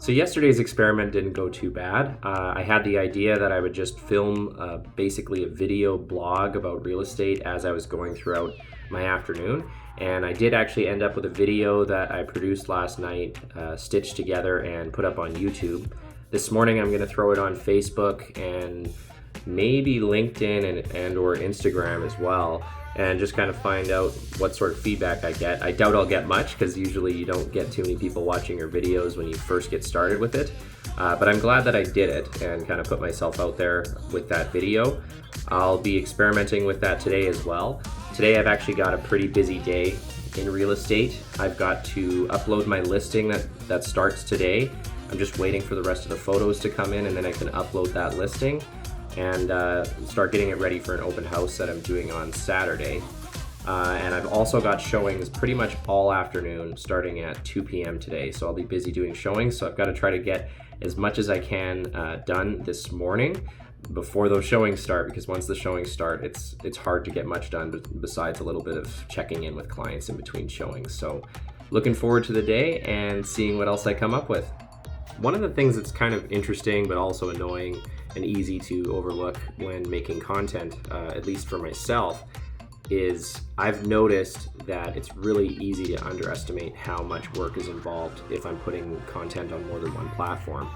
So yesterday's experiment didn't go too bad. I had the idea that I would just film basically a video blog about real estate as I was going throughout my afternoon. And I did actually end up with a video that I produced last night, stitched together and put up on YouTube. This morning I'm going to throw it on Facebook and maybe LinkedIn and or Instagram as well, and just kind of find out what sort of feedback I get. I doubt I'll get much because usually you don't get too many people watching your videos when you first get started with it. But I'm glad that I did it and kind of put myself out there with that video. I'll be experimenting with that today as well. Today I've actually got a pretty busy day in real estate. I've got to upload my listing that starts today. I'm just waiting for the rest of the photos to come in and then I can upload that listing and start getting it ready for an open house that I'm doing on Saturday. And I've also got showings pretty much all afternoon starting at 2 p.m. today. So I'll be busy doing showings. So I've got to try to get as much as I can done this morning before those showings start, because once the showings start, it's hard to get much done besides a little bit of checking in with clients in between showings. So looking forward to the day and seeing what else I come up with. One of the things that's kind of interesting but also annoying and easy to overlook when making content, at least for myself, is I've noticed that it's really easy to underestimate how much work is involved if I'm putting content on more than one platform.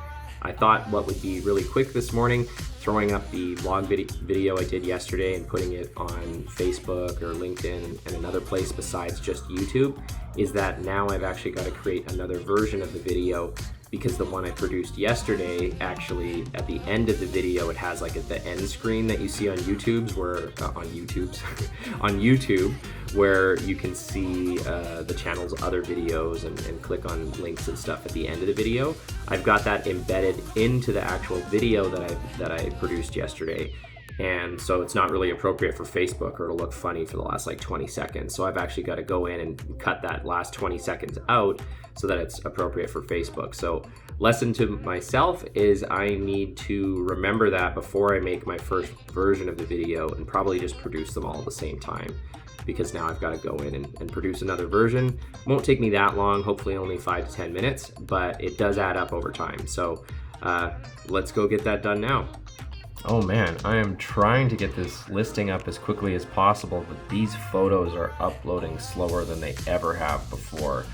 I thought what would be really quick this morning, throwing up the vlog video I did yesterday and putting it on Facebook or LinkedIn and another place besides just YouTube, is that now I've actually got to create another version of the video, because the one I produced yesterday, actually at the end of the video, it has like at the end screen that you see on YouTube's on YouTube, where you can see the channel's other videos and click on links and stuff at the end of the video. I've got that embedded into the actual video that I produced yesterday. And so it's not really appropriate for Facebook, or it'll look funny for the last like 20 seconds. So I've actually got to go in and cut that last 20 seconds out so that it's appropriate for Facebook. So lesson to myself is I need to remember that before I make my first version of the video, and probably just produce them all at the same time, because now I've got to go in and produce another version. Won't take me that long, hopefully only 5 to 10 minutes, but it does add up over time. So let's go get that done now. Oh man, I am trying to get this listing up as quickly as possible, but these photos are uploading slower than they ever have before.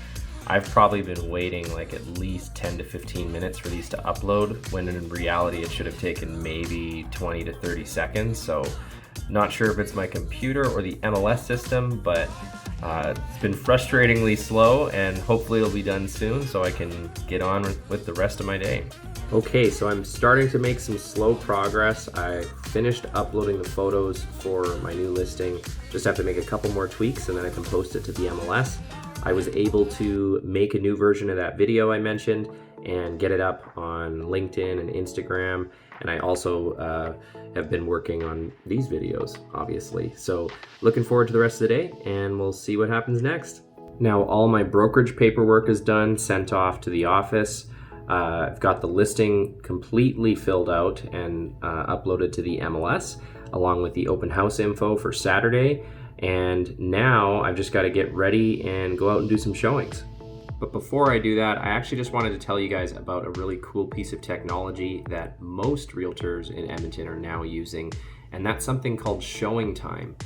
I've probably been waiting like at least 10 to 15 minutes for these to upload, when in reality it should have taken maybe 20 to 30 seconds. So not sure if it's my computer or the MLS system, but it's been frustratingly slow, and hopefully it'll be done soon so I can get on with the rest of my day. Okay, so I'm starting to make some slow progress. I finished uploading the photos for my new listing. Just have to make a couple more tweaks and then I can post it to the MLS. I was able to make a new version of that video I mentioned and get it up on LinkedIn and Instagram. And I also have been working on these videos, obviously. So looking forward to the rest of the day, and we'll see what happens next. Now all my brokerage paperwork is done, sent off to the office. I've got the listing completely filled out and uploaded to the MLS, along with the open house info for Saturday. And now I've just got to get ready and go out and do some showings. But before I do that, I actually just wanted to tell you guys about a really cool piece of technology that most realtors in Edmonton are now using, and that's something called Showing Time.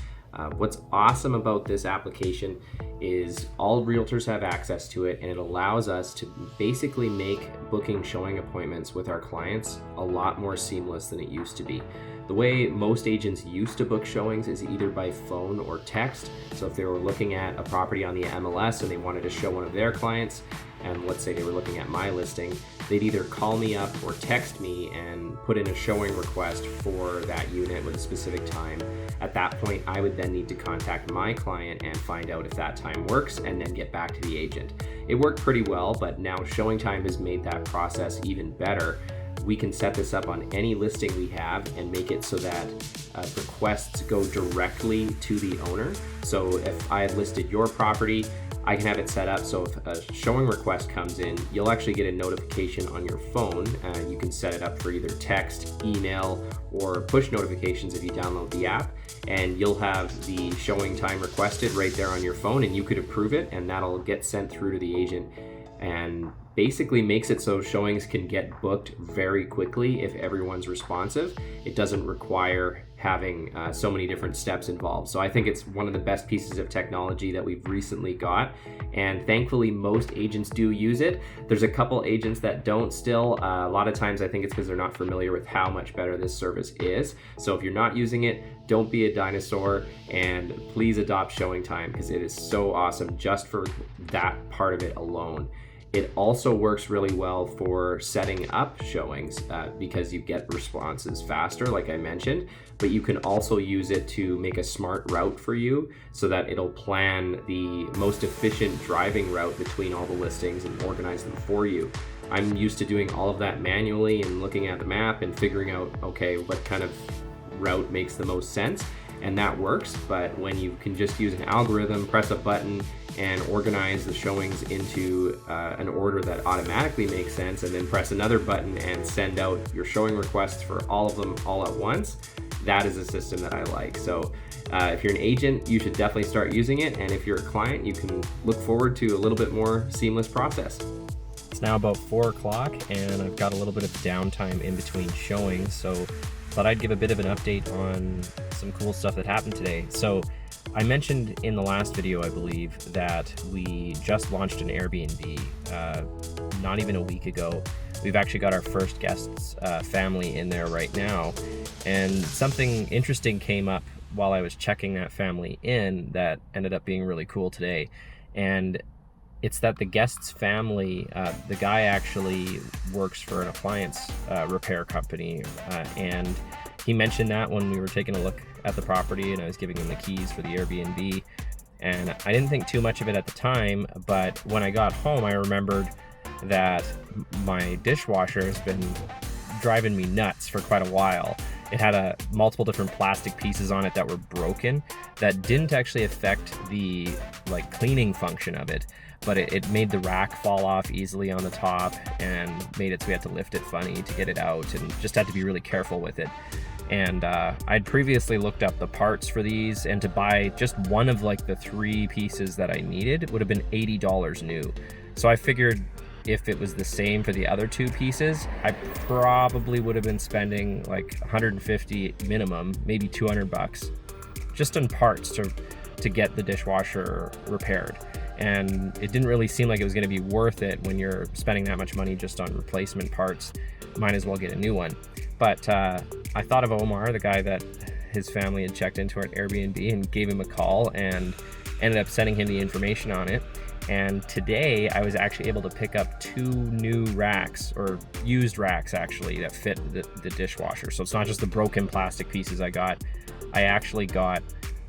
What's awesome about this application is all realtors have access to it, and it allows us to basically make booking showing appointments with our clients a lot more seamless than it used to be. The way most agents used to book showings is either by phone or text. So if they were looking at a property on the MLS and they wanted to show one of their clients, and let's say they were looking at my listing, they'd either call me up or text me and put in a showing request for that unit with a specific time. At that point, I would then need to contact my client and find out if that time works, and then get back to the agent. It worked pretty well, but now Showing Time has made that process even better. We can set this up on any listing we have and make it so that requests go directly to the owner. So if I had listed your property, I can have it set up so if a showing request comes in, you'll actually get a notification on your phone. You can set it up for either text, email, or push notifications if you download the app, and you'll have the showing time requested right there on your phone, and you could approve it, and that'll get sent through to the agent. and basically makes it so showings can get booked very quickly if everyone's responsive. It doesn't require having so many different steps involved. So I think it's one of the best pieces of technology that we've recently got, and thankfully most agents do use it. There's a couple agents that don't still. A lot of times I think it's because they're not familiar with how much better this service is. So if you're not using it, don't be a dinosaur, and please adopt Showing Time, because it is so awesome just for that part of it alone. It also works really well for setting up showings because you get responses faster, like I mentioned, but you can also use it to make a smart route for you so that it'll plan the most efficient driving route between all the listings and organize them for you. I'm used to doing all of that manually and looking at the map and figuring out, okay, what kind of route makes the most sense, and that works. But when you can just use an algorithm, press a button, and organize the showings into an order that automatically makes sense, and then press another button and send out your showing requests for all of them all at once, that is a system that I like. So if you're an agent, you should definitely start using it, and if you're a client, you can look forward to a little bit more seamless process. It's now about 4 o'clock, and I've got a little bit of downtime in between showings, so thought I'd give a bit of an update on some cool stuff that happened today. So I mentioned in the last video, I believe, that we just launched an Airbnb not even a week ago. We've actually got our first guest's family in there right now, and something interesting came up while I was checking that family in that ended up being really cool today. And it's that the guest's family, the guy actually works for an appliance repair company, and he mentioned that when we were taking a look at the property and I was giving him the keys for the Airbnb, and I didn't think too much of it at the time, but when I got home I remembered that my dishwasher has been driving me nuts for quite a while. It had multiple different plastic pieces on it that were broken that didn't actually affect the cleaning function of it, but it made the rack fall off easily on the top and made it so we had to lift it funny to get it out, and just had to be really careful with it. And I'd previously looked up the parts for these, and to buy just one of the 3 pieces that I needed would have been $80 new. So I figured if it was the same for the other 2 pieces, I probably would have been spending $150 minimum, maybe $200 just on parts to get the dishwasher repaired. And it didn't really seem like it was going to be worth it when you're spending that much money just on replacement parts. Might as well get a new one. But I thought of Omar, the guy that his family had checked into at Airbnb, and gave him a call and ended up sending him the information on it. And today I was actually able to pick up 2 new racks, or used racks actually, that fit the dishwasher. So it's not just the broken plastic pieces I got. I actually got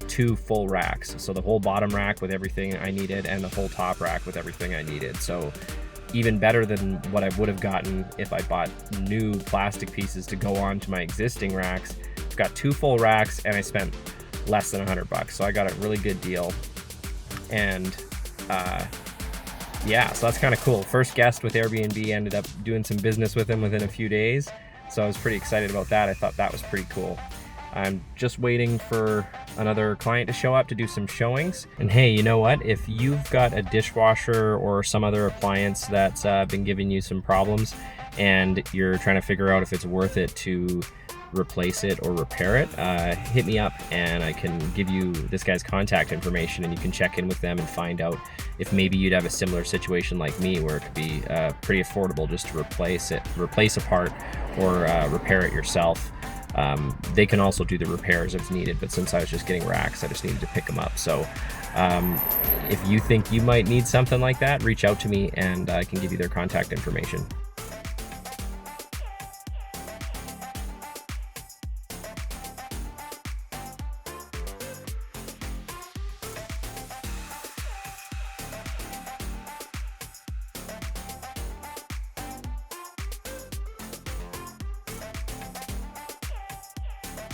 2 full racks. So the whole bottom rack with everything I needed, and the whole top rack with everything I needed. So even better than what I would have gotten if I bought new plastic pieces to go on to my existing racks. I've got 2 full racks, and I spent less than $100. So I got a really good deal. And yeah, so that's kind of cool. First guest with Airbnb, ended up doing some business with him within a few days. So I was pretty excited about that. I thought that was pretty cool. I'm just waiting for another client to show up to do some showings. And hey, you know what? If you've got a dishwasher or some other appliance that's been giving you some problems, and you're trying to figure out if it's worth it to replace it or repair it, hit me up and I can give you this guy's contact information, and you can check in with them and find out if maybe you'd have a similar situation like me, where it could be pretty affordable just to replace a part, or repair it yourself. They can also do the repairs if needed, but since I was just getting racks, I just needed to pick them up. So if you think you might need something like that, reach out to me and I can give you their contact information.